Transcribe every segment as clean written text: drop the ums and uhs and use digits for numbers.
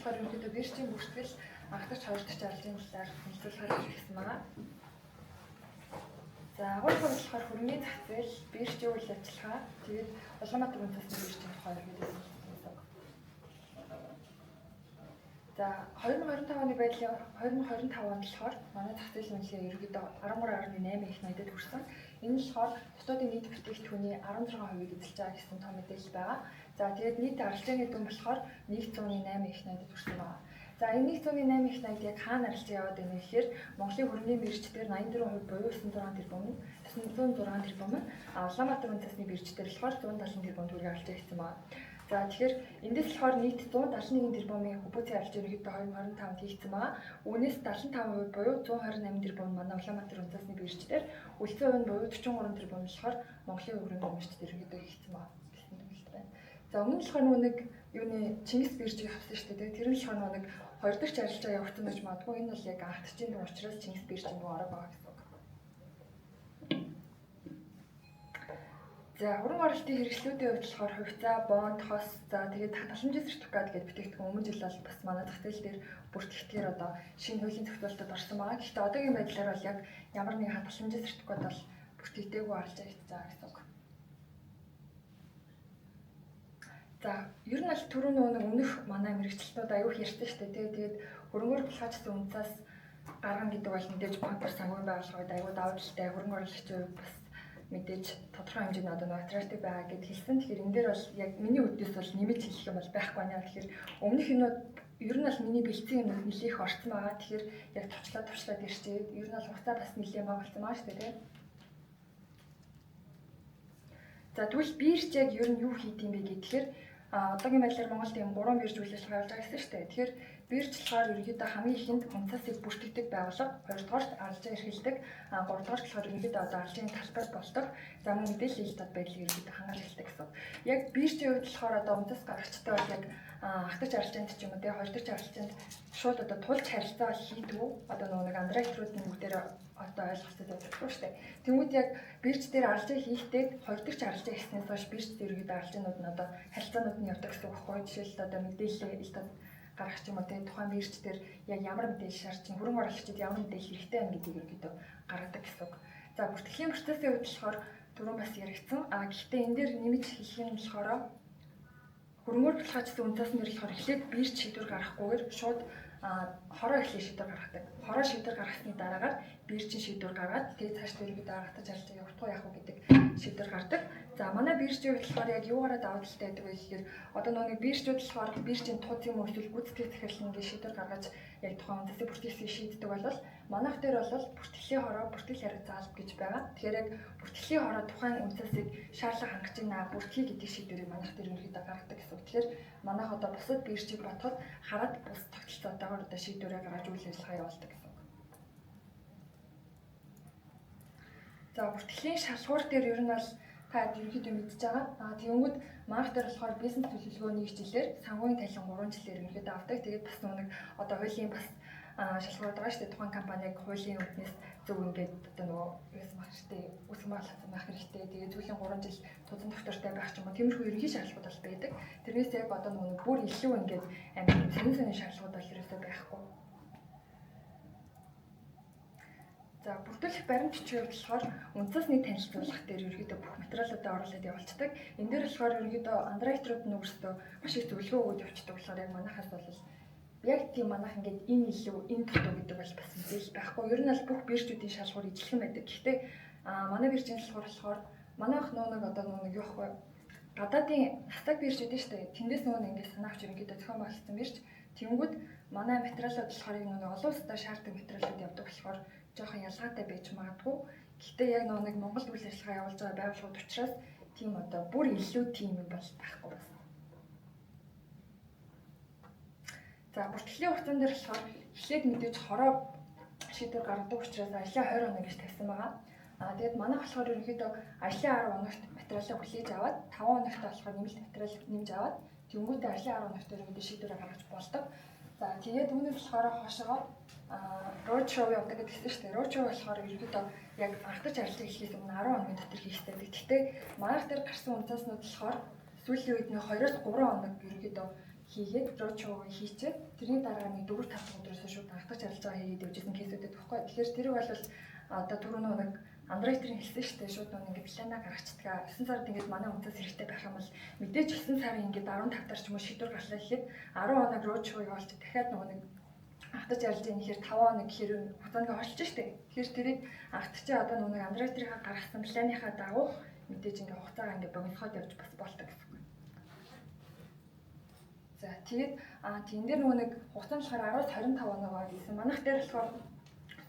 болохоор ерөнхийдөө биржийн бүртгэл анх дахь хоёр дахь аргалжийн талаар хэлцүүлэхээр хэлсэн байна. За агуулгын болохоор хөрөнгөний зах зээл, биржийн үйл ажиллагаа, тэгээд Улаанбаатар үндэсний биржийн тухай хэлсэн. За 2025 оны байдлын 2025 онд болохоор манай зах зээлийн үнэлгээ ерөнхийдөө 13.8 их найдад хүрсэн. Энэ болохоор дотоодын нийт бүтээгдэхүүний 16%-ийг эзэлж байгаа гэсэн том мэдээлэл байгаа. За тэгээд нийт аргалжааны дүн болохоор 108 их найдад хүрсэн байна. За энэ 108 их найд яг хаана арилжаа яваад байна гэхээр Монголын хөрөнгөний бирж дээр 84% буюу 96 тэрбум, 906 тэрбум, Улаанбаатар үндэсний бирж дээр болохоор 170 тэрбум төгрөг арилжаа хийсэн байна. За тэгэхээр эндээс болохоор нийт 171 тэрбумын хөбөөцийн арилжаа ерөнхийдөө 2025-нд хийгдсэн байна. Үүнээс 75% буюу 128 тэрбум манай Улаанбаатар үндэсний бирж дээр, үлцэн хувь нь буюу 43 тэрбум болохоор Монголын хөрөнгөний бирж дээр ерөнхийдөө хийгдсэн байна гэсэн төгсөлт байна. За өмнө нь болохоор нэг юуны Чингис биржийг авсан шүү дээ. Тэр нь болохоор нэг хоёр дахь арилжаа явагдсан гэж магадгүй. Энэ бол яг анхдагчийн дүн учраас Чингис биржийн дүн ороо байгаа гэсэн үг. За хөрөнгө оруулалтын хэрэгслүүдийн хувьд болохоор хувьцаа, бонд, хос, за тэгээд хадгаламжийн сертификат гэдэг бүтээгдэхүүн өмнө жил бол бас манай зах зээл дээр бүртгэгдгээр одоо шинэ хуулийн зохицуулалтад орсон байгаа. Гэхдээ одоогийн байдлаар бол яг ямар нэгэн хадгаламжийн сертификат бол бүртгэгдээгүй арилжаа хийж байгаа гэсэн үг. За ер нь аль түрүү нэг өмнөх манай мэрэгчлэлтүүд аюух ярьсан шүү дээ. Тэгээд хөрөнгөөр булгаажсан үнцаас гаргана гэдэг бол мэдээж банкар санхүүгийн байгууллагууд аюу давуу талтай хөрөнгө оруулагчийн хувьд бас мэдээж тодорхой хэмжээний одоо attractive байгаа гэд хэлсэн. Тэгэхээр энэ дээр бол яг миний үднэс бол нэмэж хэлэх юм бол байхгүй байна. Тэгэхээр өмнөх юмнууд ер нь бол миний бэлдсэн юмнууд нэлээх орсон байгаа. Тэгэхээр яг товчлаад ирчээд ер нь бол хугацаа бас нэлээд бага болсон байгаа шүү дээ. За тэгвэл бирж яг ер нь юу хийх юм бэ гэхээр одоогийн байдлаар Монголд юм 3 бирж үйл ажиллагаа явуулж байгаа гэсэн шүү дээ. Тэгэхээр бирж болохоор ерөнхийдөө хамгийн ихэнд үнцасыг бүртгэдэг байгууллага, хоёрдугаарт арилжаа эрхэлдэг, гуравдугаарт болохоор ерөнхийдөө одоо арилжааны талбайд болдог, за мөн мэдээлэл хэлтад байдлыг ерөнхийдөө хангаж эхэлдэг гэсэн. Яг биржийн хувьд болохоор одоо үнцас гаргагчтай бол яг ахтаж арилжаанд ч юм уу те хоёр дахь арилжаанд шууд одоо тулж харилцаа хийдгүү одоо нэг андеррайтерууд нь бүгдээр одоо ойлголцоод явагдахгүй шүү дээ. Тэнгүүд яг бирж дээр арилжаа хийхдээ хоёр дахь арилжаа хийснээс хойш бирж дээр ерөнхийдөө арилжаанууд нь одоо харилцаанууд нь явдаг гэсэн үг байхгүй. Жишээлбэл одоо мэдээлэл хэлтад гаргах юм уу те тухайн бирж дээр яг ямар мэдээлэл шаардсан, хөрөнгө оруулагчид ямар мэдээлэл хэрэгтэй байна гэдгийг ерөнхийдөө гаргадаг гэсэн үг. За бүртгэлийн процессын хувьд болохоор түрүүн бас яригдсан. Гэхдээ энэ дээр нэмж хэлэх юм болохоор хөрөнгөөр булгаажсан үнцаас нь болохоор эхлээд бирж шийдвэр гаргахгүйгээр шууд хороо эхлээ шийдвэр гаргадаг. Хороо шийдвэр гаргасны дараагаар биржийн шийдвэр гаргаад тэгээд цааш дөрвөд гаргахтаж арилжаа явуулах яах вэ гэдэг шийдвэр гардаг. За манай биржийн хувьд болохоор яг юугаараа давуу талтай байдаг вэ гэхээр одоо нэг биржүүд болохоор биржийн тууд юм уу эсвэл гүйцэтгэх захирал ингээд шийдвэр гаргаж яг тухайн үнцасыг бүртгэлсийг шийддэг бол манайх дээр бол бүртгэлийн хороо бүртгэл хариуцлага алба гэж байгаа. Тэгэхээр яг бүртгэлийн хороо тухайн үнцасыг шаардлага хангаж байна бүртгэе гэдэг шийдвэрийг манайх дээр ерөнхийдөө гаргадаг гэсэн. Тэгэхээр манайх одоо бусад биржийг бодоход хараад бус тогтолцоотойгоор одоо шийдвэрээ гаргаж үйл ажиллагаа явуулдаг гэсэн. За бүртгэлийн шалгуур дээр ер нь бол та ерөнхийдөө мэдж байгаа. Тэгэнгүүт манайх дээр болохоор бизнес төлөвлөгөө 1 жилээр, санхүүгийн талин 3 жилээр ерөнхийдөө авдаг. Тэгээд бас нэг одоо хуулийн бас шалгуурууд байгаа шүү дээ. Тухайн компаниг хуулийн үүднээс зөв ингээд одоо нөгөө юусан байх хэрэгтэй, үүсгэн байгуулсан байх хэрэгтэй. Тэгээд зөвхөн 3 жил тузан доктортой байх ч юм уу. Тиймэрхүү ерөнхий шалгууд бол байдаг. Тэрнээс яг одоо нөгөө бүр илүү ингээд амин сонин шалгууд бол ерөөсөө байхгүй. За бүрдүүлэх баримтчийн хувьд болохоор үнцасны танилцуулах дээр ерөнхийдөө бүх материалуудаа оруулаад явуулцдаг. Энэ дээр болохоор ерөнхийдөө андеррайтерууд нь өөрсдөө маш их зөвлөгөө өгөөд явуулдаг. болохоор яг манайхаас бол яг тийм манайх ингээд энэ илүү энэ дутуу гэдэг бол бас мэдээлэл байхгүй. Ер нь бол бүх биржүүдийн шалгуур ижилхэн байдаг. Гэхдээ манай биржийн шалгуур болохоор манайх нэг одоо нэг юу ахгүй гадаадын хастаг биржүүд шүү дээ. Тэндээс нөгөө ингээд санаач ерөнхийдөө зохион байгуулсан бирж. Тэнгүүд манай материалууд болохоор нэг олон улстай шаарддаг материалууд явдаг болохоор жоохон ялгаатай байж магадгүй. Гэхдээ яг нэг Монгол үйл ажиллагаа явуулж байгаа байгууллагууд учраас тийм одоо бүр илүү тийм юм бол байхгүй байна. За бүртгэлийн хугацаан дээр болохоор эхлээд мэдээж хороо шийдвэр гаргадаг учраас ажлын 20 хоног гэж тавьсан байгаа. Тэгээд манайх болохоор ерөнхийдөө ажлын 10 хоногт материалаа хүлээж аваад 5 хоногт болохоор нэмэлт материал нэмж аваад тэнгуүтээ ажлын 10 хоногт ерөнхийдөө шийдвэрээ гаргаж болдог. За тэгээд үүнээс болохоор хойшоо road show явдаг гэдэгсэн шүү дээ. Road show болохоор ерөнхийдөө яг анхдаж арилжаа хийхээс өмнө 10 хоногийн дотор хийх хэрэгтэй. Гэхдээ манайх дээр гарсан үнцаснууд болохоор сүүлийн үед нэг 2-3 хоног ерөнхийдөө хийгээд роучуугаа хийчээд тэрний дараа нэг 4-5 өдрөөс шууд анхдагч арилж байгаа хийгээд явжсэн кейсүүдэд баггүй. Тэгэхээр тэр бол одоо түрүүн нэг андеррайтерын хэлсэн шүү дээ. Шууд ингээд плана гаргацдаг. 9 сард ингээд манай үнцэс хэрэгтэй байх юм бол мэдээж 9 сарын ингээд 15 таар ч юм уу шийдвэр гарлаа гэхэд 10 хоног роучуугаа явуулж дахиад нэг анхдагч арилж ийм гэхээр 5 хоног гэхээр хугацаанд олж штэ. Тэгэхээр тэрийг анхдагчаа одоо нэг андеррайтерыг гаргасан планыхаа дагуу мэдээж ингээд хугацаагаа ингээд богиноход явж бас болдог гэсэн. За тэгээд тийм дээр нэг хугацаа нь болохоор 10-25 хоногоо гэсэн. Манайх дээр болохоор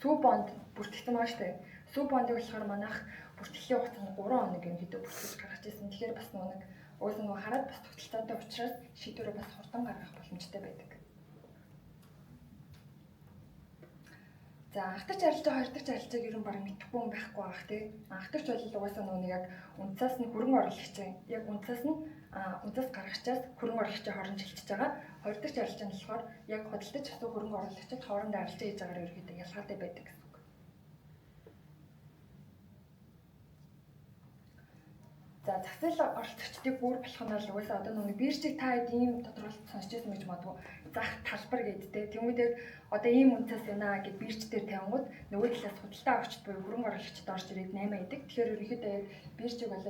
сүү бонд бүртгэсэн байгаа штэ. Сүү бондыг болохоор манайх бүртгэлийн хугацаа нь 3 хоног юм хэдэ бүртгэж гаргаж ирсэн. Тэгэхээр бас нэг уус нэг хараад бас тогтолцоотой учраас шийдвэрээ бас хурдан гаргах боломжтой байдаг. За анхдагч арилжаа, хоёрдагч арилжааг ер нь баг мэдэхгүй юм байхгүй бах тий. Анхдагч бол угаасаа нэг яг унцаас нь хөрөнгө оруулагч яг унцаас нь унцаас гаргачаас хөрөнгө оруулагчийн хооронд шилжиж байгаа. Хоёрдагч арилжаа нь болохоор яг хөдөлтөж асуу хөрөнгө оруулагчид хоорондоо арилжаа хийж байгаагаар ерөөдөө ялгаатай байдаг гэсэн үг. За зах зээл оролцогчдыг бүр болох нь бол угаасаа одоо нэг биржийг та хэд ийм тодорхойлолт сонсч байсан гэж магадгүй зах талбар гэдтэй. Тэмүүдэг одоо ийм үнцээс байна гэд бирж дээр тавингууд нөгөө талаас худалдаа авчид буюу хөрөнгө оруулагчид орж ирээд 8 идэг. Тэгэхээр ерөнхийдөө яг биржийг бол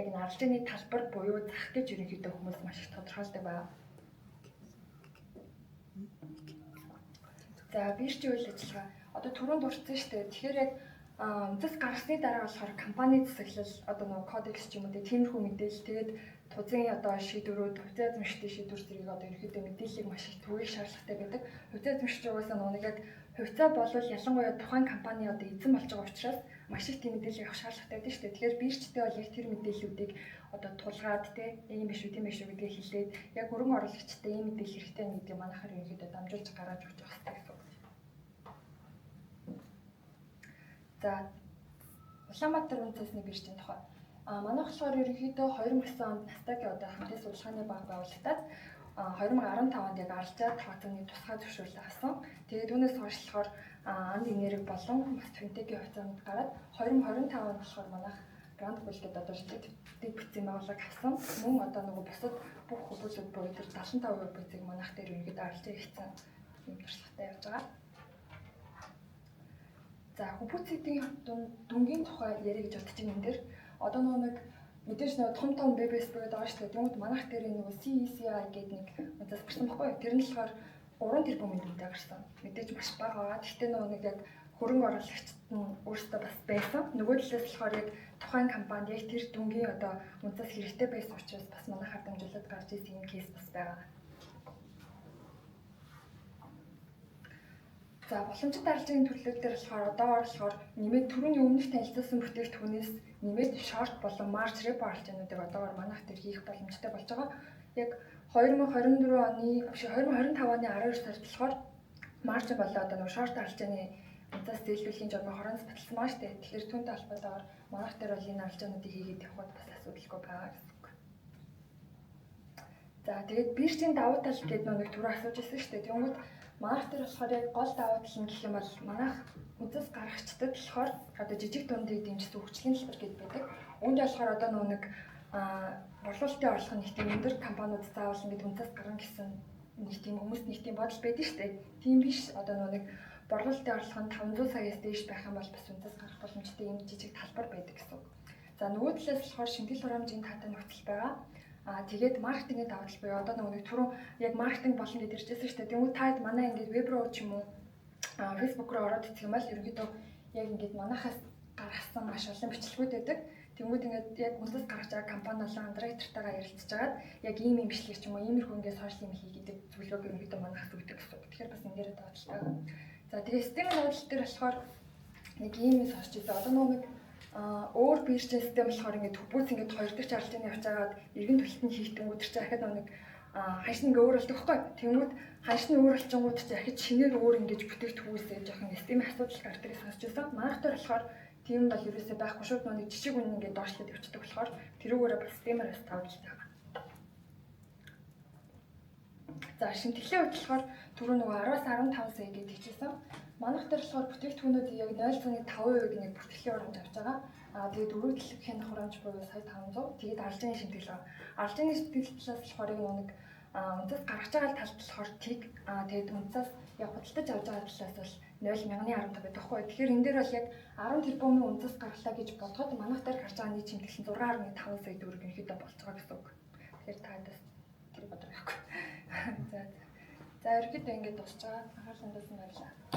яг энэ арилжааны талбар буюу зах гэж ерөнхийдөө хүмүүс маш их тодорхойлдог байна. За биржийн үйл ажиллагаа одоо түрүүнд дурдсан шүү дээ. Тэгэхээр яг үндэс гаргасны дараа болохоор компани засаглал одоо нөгөө кодекс ч юм уу тиймэрхүү мэдээлэл тэгээд тузын одоо шийдвэрүүд, хувьцаа эзэмшигчдийн шийдвэр зэрэг одоо ерөнхийдөө мэдээллийг маш их түгээх шаардлагатай байдаг. Хувьцаа эзэмшигч угаасаа нэг яг хувьцаа болвол ялангуяа тухайн компани одоо эзэн болж байгаа учраас маш их тийм мэдээлэл авах шаардлагатай байдаг шүү дээ. Тэгэхээр биржтэй бол яг тэр мэдээллүүдийг одоо тулгаад ийм биш үү, тийм биш үү гэдгийг хэлээд яг хөрөнгө оруулагчтай ийм мэдээлэл хэрэгтэй гэдгийг манайхаар ерөнхийдөө дамжуулж гаргаж өгч байгаа хэрэгтэй гэсэн үг. За Улаанбаатар үндэсний биржийн тухай манайх болохоор ерөнхийдөө 2009 онд Настагийн одоо хамтын судалгааны баг байгуулагдаад 2015 онд яг арилжаа тооцооны тусгай зөвшөөрлөө авсан. Тэгээд түүнээс хойш болохоор анд энерги болон бас финтекийн хувьцаанд гараад 2025 онд болохоор манайх грант бүл гэдэг одоо шилдэг бүтцийн байгууллага авсан. Мөн одоо нөгөө бусад бүх хөлбөлүүд буюу тэр 75% бүтцийг манайх дээр ерөнхийдөө арилжаа хийсэн юм туршлагатай явж байгаа. За хөвбөцүүдийн дүнгийн тухай яриа гэж бодож байгаа юм дээр одоо нэг мэдээж нэг том BBS бүгд байгаа шүү дээ. Тэгмэд манайх дээр нөгөө CECI гэдэг нэг удаас гарсан баггүй. Тэр нь болохоор 3 тэрбумын дүнтэй гарсан. Мэдээж маш бага байгаа. Гэхдээ нөгөө нэг яг хөрөнгө оруулагчид нь өөрсдөө бас байсан. Нөгөө талаас болохоор яг тухайн компанид яг тэр дүнгийн одоо үнцас хэрэгтэй байсан учраас бас манайхаар дамжуулаад гарч ирсэн юм кейс бас байгаа. За боломжит арилжааны төрлүүд дээр болохоор одоогоор болохоор нэмээд түрүүний өмнөх танилцуулсан бүтээгдэхүүнээс нэмээд шорт болон марч репо арилжаануудыг одоогоор манайх дээр хийх боломжтой болж байгаа. Яг 2024 оны 2025 оны 12 сард болохоор марч болоо одоо нэг шорт арилжааны үнцас зээлдүүлэхийн журмын хороноос баталсан байгаа шүү дээ. Тэгэхээр түүнтэй холбоотойгоор манайх дээр бол энэ арилжаануудыг хийгээд явхад бас асуудалгүй байгаа гэсэн үг. За тэгээд биржийн давуу тал гэдэг нэг түрүү асууж ирсэн шүү дээ. Тэгвэл манайх дээр болохоор яг гол давуу тал нь гэх юм бол манайх үндэс гаргагчдад болохоор одоо жижиг дундыг дэмжсэн хөгжлийн хэлбэр гэдэг байдаг. Үүнд болохоор одоо нэг борлуулалтын орлого нэг тийм өндөр компаниуд заавал ингэ үндэс гаргана гэсэн нэг тийм хүмүүс нэг тийм бодол байдаг шүү дээ. Тийм биш. Одоо нэг борлуулалтын орлого нь 500 саяас дээш байх юм бол бас үндэс гарах боломжтой юм жижиг талбар байдаг гэсэн. За нөгөө талаас болохоор шинжлэх ухааны таатай нөхцөл байгаа. Тэгээд маркетингийн давуу тал буюу одоо нэг түрүү яг маркетинг болно гэж иржсэн шүү дээ. Тэгвэл та хэд манай ингээд веб руу ч юм уу Facebook руу ороод ирэх юм бол ерөнхийдөө яг ингээд манайхаас гаргасан маш олон бичлэгүүд байдаг. Тэгвэл ингээд яг үндэс гаргаж байгаа компани болон андеррайтертайгаа ярилцж агаад яг ийм бичлэг ч юм уу иймэрхүү ингээд сошиал юм хий гэдэг зүйлийг ерөнхийдөө манайхаас өгдөг гэсэн. Тэгэхээр бас ингээд давуу талтай. За тэгээд системийн давуу тал дээр болохоор нэг ийм сонсч ирсэн. Одоо нэг өөр бирж систем болохоор ингээд хөвбөц ингээд хоёр дахь арилжааны явцаагаад эргэн төлөлтөнд хийгдэнгүүд чи дахиад нэг ханшны ингээд өөр болдог байхгүй. Тэнгүүд ханшны өөр болчингууд чи дахиад шинээр өөр ингээд бүтээгдэхүүнээсээ жоохон системийн асуудал гардаг гэж сонсч байсан. Манайх дээр болохоор тийм бол ерөөсөө байхгүй шүү. Нэг жижиг үнэ ингээд доошлоод явчихдаг болохоор тэрүүгээрээ бас системээр бас тавьдаг байгаа. За шинтгэлийн хувьд болохоор түрүү нөгөө 10-15 сая гэж хэлсэн. Манайх дээр болохоор бүтээгдэхүүнүүд яг 0.5% нэг бүртгэлийн хурамж авч байгаа. Тэгээд өргөдөлгөхийн хурамж буюу сая 500. Тэгээд арилжааны шимтгэл. Арилжааны шимтгэл талаас болохоор нэг Унцас гаргаж байгаа талд болохоор тийг тэгээд унцас яг худалдаж авч байгаа талаас бол 0.15 байдаг байхгүй. Тэгэхээр энэ дээр бол яг 10 тэрбумын унцас гарлаа гэж бодоход манайх дээр гарч байгаа нийт шимтгэл нь 6.5 сая төгрөг ерөнхийдөө болж байгаа гэсэн үг. Тэгэхээр таадас тэр бодог байхгүй. За ерөнхийдөө ингэж дуусч байгаа. Анхаарлаа хандуулсан баярлалаа.